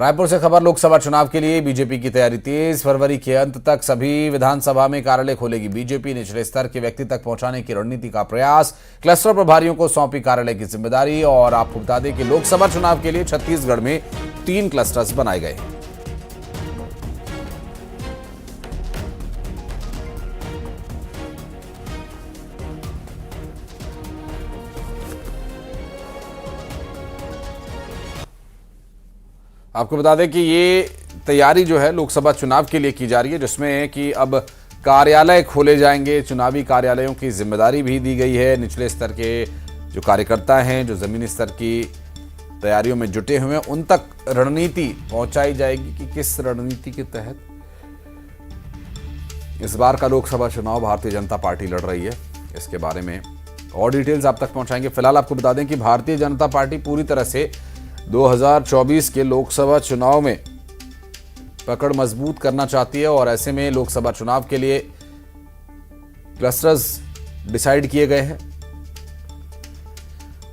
रायपुर से खबर। लोकसभा चुनाव के लिए बीजेपी की तैयारी तेज। फरवरी के अंत तक सभी विधानसभा में कार्यालय खोलेगी बीजेपी। निचले स्तर के व्यक्ति तक पहुंचाने की रणनीति का प्रयास। क्लस्टर प्रभारियों को सौंपी कार्यालय की जिम्मेदारी। और आपको बता दें कि लोकसभा चुनाव के लिए छत्तीसगढ़ में 3 क्लस्टर्स बनाए गए हैं। आपको बता दें कि ये तैयारी जो है लोकसभा चुनाव के लिए की जा रही है, जिसमें कि अब कार्यालय खोले जाएंगे। चुनावी कार्यालयों की जिम्मेदारी भी दी गई है। निचले स्तर के जो कार्यकर्ता हैं, जो जमीनी स्तर की तैयारियों में जुटे हुए हैं, उन तक रणनीति पहुंचाई जाएगी कि किस रणनीति के तहत इस बार का लोकसभा चुनाव भारतीय जनता पार्टी लड़ रही है। इसके बारे में और डिटेल्स आप तक पहुंचाएंगे। फिलहाल आपको बता दें कि भारतीय जनता पार्टी पूरी तरह से 2024 के लोकसभा चुनाव में पकड़ मजबूत करना चाहती है और ऐसे में लोकसभा चुनाव के लिए क्लस्टर्स डिसाइड किए गए हैं।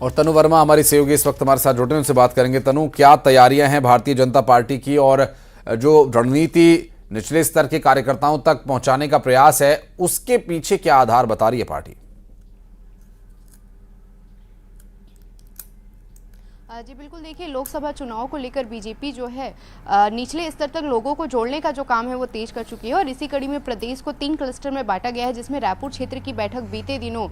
और तनु वर्मा हमारी सहयोगी इस वक्त हमारे साथ जुड़े, उनसे बात करेंगे। तनु, क्या तैयारियां हैं भारतीय जनता पार्टी की और जो रणनीति निचले स्तर के कार्यकर्ताओं तक पहुंचाने का प्रयास है, उसके पीछे क्या आधार बता रही है पार्टी? जी बिल्कुल, देखिए लोकसभा चुनाव को लेकर बीजेपी जो है निचले स्तर तक लोगों को जोड़ने का जो काम है वो तेज कर चुकी है। और इसी कड़ी में प्रदेश को 3 क्लस्टर में बांटा गया है, जिसमें रायपुर क्षेत्र की बैठक बीते दिनों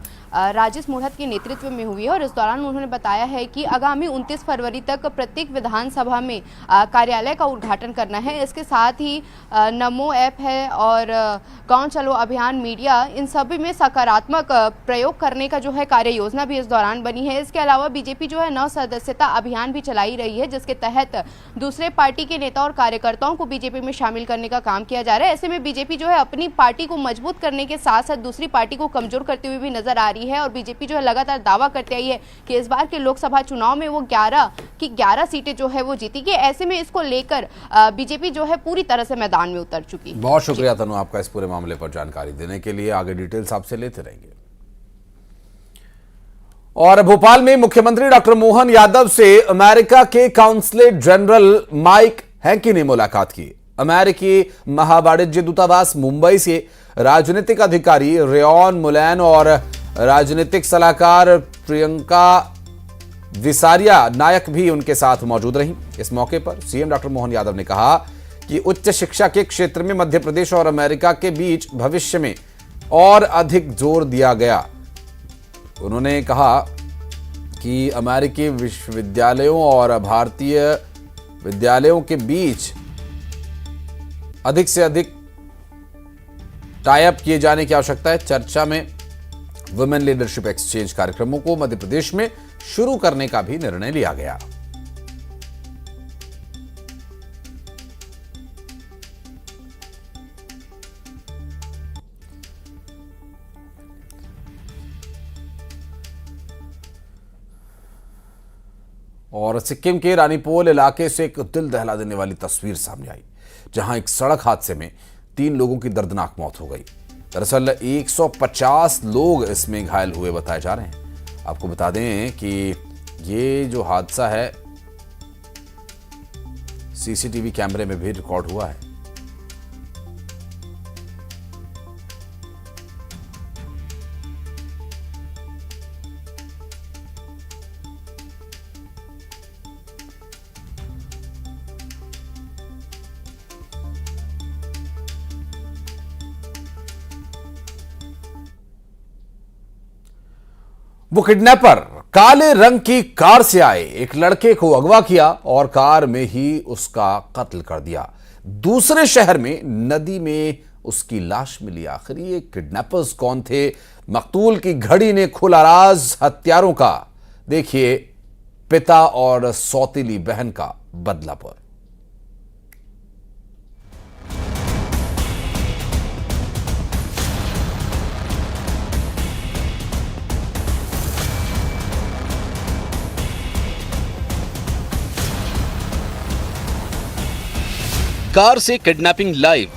राजेश मूढ़त के नेतृत्व में हुई है। और इस दौरान उन्होंने बताया है कि आगामी 29 फरवरी तक प्रत्येक विधानसभा में कार्यालय का उद्घाटन करना है। इसके साथ ही नमो ऐप है और गाँव चलो अभियान, मीडिया, इन सभी में सकारात्मक प्रयोग करने का जो है कार्य योजना भी इस दौरान बनी है। इसके अलावा बीजेपी जो है 9 सदस्यता अभियान भी चलाई रही है, जिसके तहत दूसरे पार्टी के नेता और कार्यकर्ताओं को बीजेपी में शामिल करने का काम किया जा रहा है। ऐसे में बीजेपी जो है अपनी पार्टी को मजबूत करने के साथ साथ दूसरी पार्टी को कमजोर करते हुए भी नजर आ रही है। और बीजेपी जो है लगातार दावा करते आई है कि इस बार के लोकसभा चुनाव में वो 11 की 11 सीटें जो है वो जीतेगी। ऐसे में इसको लेकर बीजेपी जो है पूरी तरह से मैदान में उतर चुकी है। बहुत शुक्रिया तनु आपका इस पूरे मामले पर जानकारी देने के लिए। आगे डिटेल्स आपसे लेते रहेंगे। और भोपाल में मुख्यमंत्री डॉक्टर मोहन यादव से अमेरिका के काउंसलेट जनरल माइक हैंकी ने मुलाकात की। अमेरिकी महावाणिज्य दूतावास मुंबई से राजनीतिक अधिकारी रेयन मुलैन और राजनीतिक सलाहकार प्रियंका विसारिया नायक भी उनके साथ मौजूद रहीं। इस मौके पर सीएम डॉक्टर मोहन यादव ने कहा कि उच्च शिक्षा के क्षेत्र में मध्य प्रदेश और अमेरिका के बीच भविष्य में और अधिक जोर दिया गया। उन्होंने कहा कि अमेरिकी विश्वविद्यालयों और भारतीय विद्यालयों के बीच अधिक से अधिक टाई अप किए जाने की आवश्यकता है। चर्चा में वुमेन लीडरशिप एक्सचेंज कार्यक्रमों को मध्य प्रदेश में शुरू करने का भी निर्णय लिया गया। और सिक्किम के रानीपोल इलाके से एक दिल दहला देने वाली तस्वीर सामने आई, जहां एक सड़क हादसे में 3 लोगों की दर्दनाक मौत हो गई। दरअसल 150 लोग इसमें घायल हुए बताए जा रहे हैं। आपको बता दें कि ये जो हादसा है सीसीटीवी कैमरे में भी रिकॉर्ड हुआ है। वो किडनैपर काले रंग की कार से आए, एक लड़के को अगवा किया और कार में ही उसका कत्ल कर दिया। दूसरे शहर में नदी में उसकी लाश मिली। आखिर ये किडनैपर्स कौन थे? मकतूल की घड़ी ने खुला राज हत्यारों का। देखिए पिता और सौतीली बहन का बदलापुर। कार से किडनैपिंग लाइव।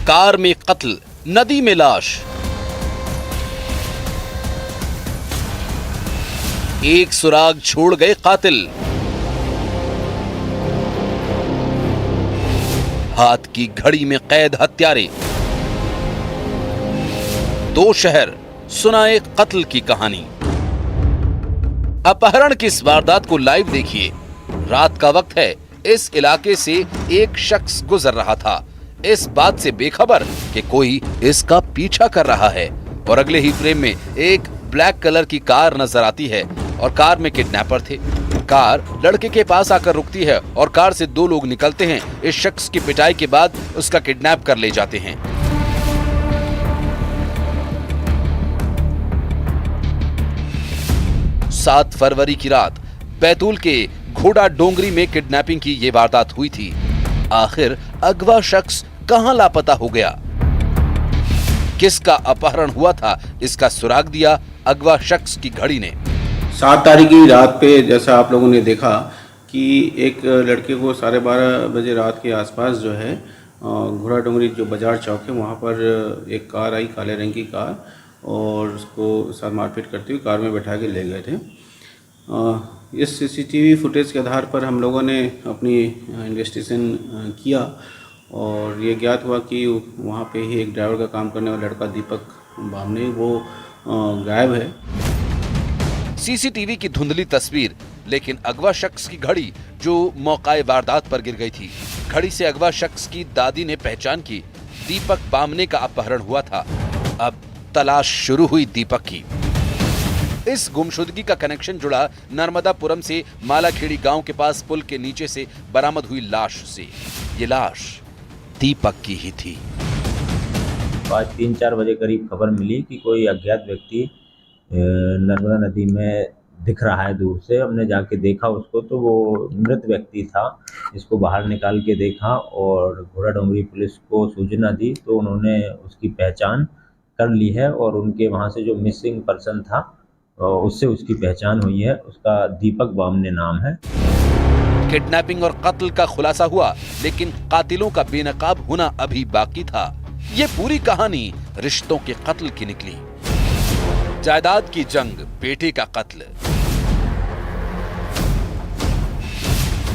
कार में कत्ल, नदी में लाश। एक सुराग छोड़ गए कातिल। हाथ की घड़ी में कैद हत्यारे। 2 शहर सुनाए कत्ल की कहानी। अपहरण की इस वारदात को लाइव देखिए। रात का वक्त है। इस इलाके से एक शख्स गुजर रहा था, इस बात से बेखबर कि कोई इसका पीछा कर रहा है, और अगले ही फ्रेम में एक ब्लैक कलर की कार नजर आती है और कार में किडनैपर थे। कार लड़के के पास आकर रुकती है और कार से 2 लोग निकलते हैं। इस शख्स की पिटाई के बाद उसका किडनैप कर ले जाते हैं। सात फरवरी की रात बैतूल के घोड़ा डोंगरी में किडनैपिंग की ये वारदात हुई थी। आखिर अगवा शख्स कहां लापता हो गया? किसका अपहरण हुआ था, इसका सुराग दिया अगवा शख्स की घड़ी ने। 7 तारीख की रात पे जैसा आप लोगों ने देखा कि एक लड़के को 12:30 बजे रात के आसपास जो है घोड़ा डोंगरी जो बाजार चौक है वहाँ पर एक कार आई, काले रंग की कार, और उसको साथ मारपीट करते हुए कार में बैठा के ले गए थे। इस सीसीटीवी फुटेज के आधार पर हम लोगों ने अपनी इन्वेस्टिगेशन किया और ये ज्ञात हुआ कि वहाँ पे ही एक ड्राइवर का काम करने वाला लड़का दीपक बामने वो गायब है। सीसीटीवी की धुंधली तस्वीर, लेकिन अगवा शख्स की घड़ी जो मौकाए वारदात पर गिर गई थी। घड़ी से अगवा शख्स की दादी ने पहचान की, दीपक बामने का अपहरण हुआ था। अब तलाश शुरू हुई दीपक की। इस गुमशुदगी का कनेक्शन जुड़ा नर्मदापुरम से मालाखेड़ी गांव के पास पुल के नीचे से बरामद हुई लाश से। ये लाश दीपक की ही थी। आज 3-4 बजे करीब खबर मिली कि कोई अज्ञात व्यक्ति नर्मदा नदी में दिख रहा है दूर से। हमने जाके देखा उसको तो वो मृत व्यक्ति था। इसको बाहर निकाल के देखा और घोड़ा डोंगरी पुलिस को सूचना दी तो उन्होंने उसकी पहचान कर ली है और उनके वहाँ से जो मिसिंग पर्सन था उससे उसकी पहचान हुई है। उसका दीपक बामने नाम है। किडनैपिंग और कत्ल का खुलासा हुआ, लेकिन कातिलों का बेनकाब होना अभी बाकी था। ये पूरी कहानी रिश्तों के कत्ल की निकली। जायदाद की जंग, बेटे का कत्ल,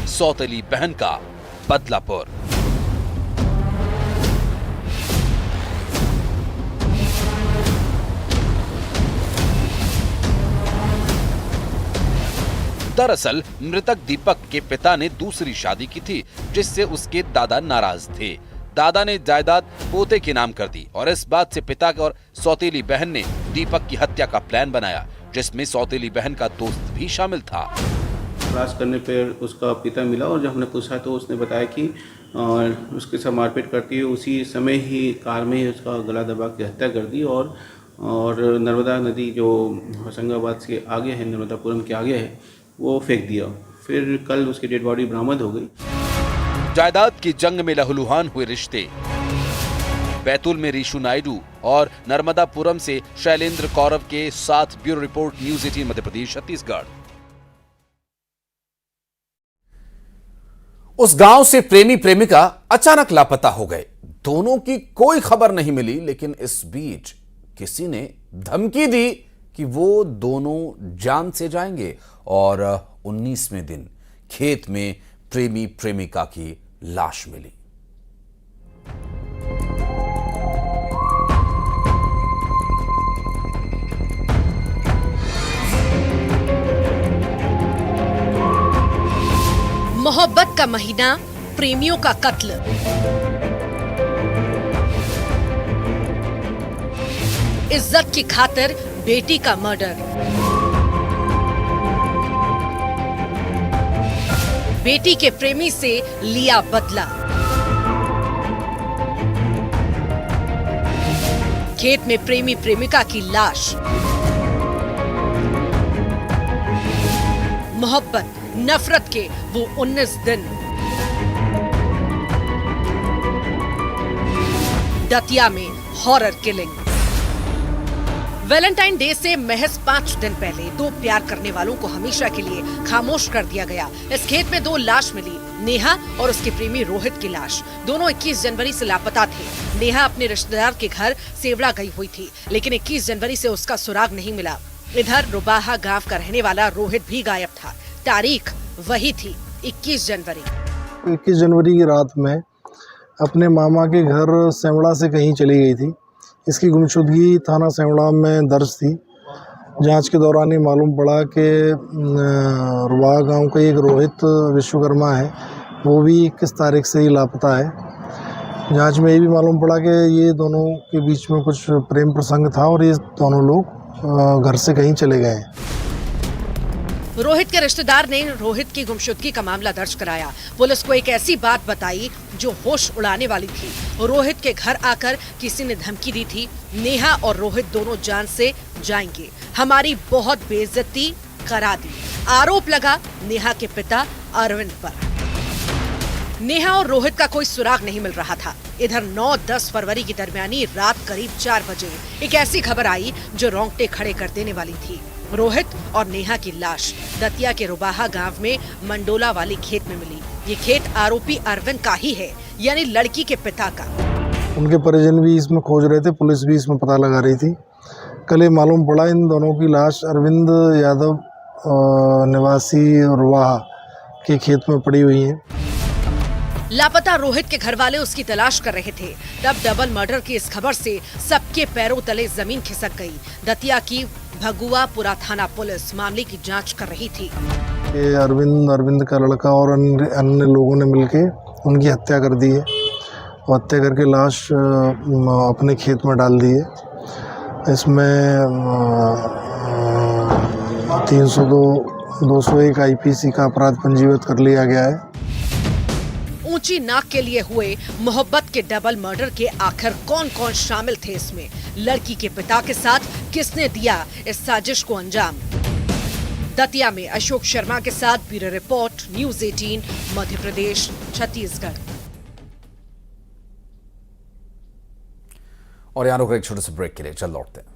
सौतेली बहन का बदलापुर। दरअसल मृतक दीपक के पिता ने दूसरी शादी की थी, जिससे उसके दादा नाराज थे। दादा ने जायदाद पोते के नाम कर दी और इस बात से पिता और सौतेली बहन ने दीपक की हत्या का प्लान बनाया, जिसमें सौतेली बहन का दोस्त भी शामिल था। तलाश करने पर उसका पिता मिला और जब हमने पूछा तो उसने बताया कि उसके साथ मारपीट करती हुई उसी समय ही कार में ही उसका गला दबा के हत्या कर दी और नर्मदा नदी जो होशंगाबाद से आगे है, नर्मदापुरम के आगे है, वो फेंक दिया। फिर कल उसकी डेड बॉडी बरामद हो गई। जायदाद की जंग में लहूलुहान हुए रिश्ते। बैतूल में रीशु नायडू और नर्मदापुरम से शैलेंद्र कौरव के साथ bureau report, news 18 Madhya Pradesh Chhattisgarh. उस गांव से प्रेमी प्रेमिका अचानक लापता हो गए। दोनों की कोई खबर नहीं मिली, लेकिन इस बीच किसी ने धमकी दी कि वो दोनों जान से जाएंगे और 19वें दिन खेत में प्रेमी प्रेमिका की लाश मिली। मोहब्बत का महीना, प्रेमियों का कत्ल। इज्जत की खातिर बेटी का मर्डर। बेटी के प्रेमी से लिया बदला। खेत में प्रेमी प्रेमिका की लाश। मोहब्बत नफरत के वो 19 दिन। दतिया में हॉरर किलिंग। वैलेंटाइन डे से महज 5 दिन पहले 2 प्यार करने वालों को हमेशा के लिए खामोश कर दिया गया। इस खेत में 2 लाश मिली, नेहा और उसके प्रेमी रोहित की लाश। दोनों 21 जनवरी से लापता थे। नेहा अपने रिश्तेदार के घर सेवड़ा गई हुई थी, लेकिन 21 जनवरी से उसका सुराग नहीं मिला। इधर रुबाहा गांव का रहने वाला रोहित भी गायब था। तारीख वही थी 21 जनवरी। 21 जनवरी की रात में अपने मामा के घर सेवड़ा से कहीं चली गई थी। इसकी गुमशुदगी थाना सेवड़ा में दर्ज थी। जांच के दौरान ये मालूम पड़ा कि रुबाहा गांव का एक रोहित विश्वकर्मा है, वो भी 21 तारीख से ही लापता है। जांच में ये भी मालूम पड़ा कि ये दोनों के बीच में कुछ प्रेम प्रसंग था और ये दोनों लोग घर से कहीं चले गए हैं। रोहित के रिश्तेदार ने रोहित की गुमशुदगी का मामला दर्ज कराया। पुलिस को एक ऐसी बात बताई जो होश उड़ाने वाली थी। रोहित के घर आकर किसी ने धमकी दी थी, नेहा और रोहित दोनों जान से जाएंगे, हमारी बहुत बेइज्जती करा दी। आरोप लगा नेहा के पिता अरविंद पर। नेहा और रोहित का कोई सुराग नहीं मिल रहा था। इधर 9-10 फरवरी की दरमियानी रात करीब 4 बजे एक ऐसी खबर आई जो रोंगटे खड़े कर देने वाली थी। रोहित और नेहा की लाश दतिया के रुबाहा गांव में मंडोला वाली खेत में मिली। ये खेत आरोपी अरविंद का ही है, यानी लड़की के पिता का। उनके परिजन भी इसमें खोज रहे थे, पुलिस भी इसमें पता लगा रही थी। कल ये मालूम पड़ा इन दोनों की लाश अरविंद यादव निवासी रुबाहा के खेत में पड़ी हुई है। लापता रोहित के घर वाले उसकी तलाश कर रहे थे। तब डबल मर्डर की इस खबर से सबके पैरों तले जमीन खिसक गई। दतिया की भगुआपुरा थाना पुलिस मामले की जांच कर रही थी। अरविंद का लड़का और अन्य लोगों ने मिलके उनकी हत्या कर दी है और हत्या करके लाश अपने खेत में डाल दी है। इसमें 302-201 IPC का अपराध पंजीबद्ध कर लिया गया है। ऊंची नाक के लिए हुए मोहब्बत के डबल मर्डर के आखिर कौन कौन शामिल थे इसमें? लड़की के पिता के साथ किसने दिया इस साजिश को अंजाम? दतिया में अशोक शर्मा के साथ bureau report, news 18, Madhya Pradesh, Chhattisgarh. और यहाँ रुक एक छोटे से ब्रेक के लिए चल लौटते हैं।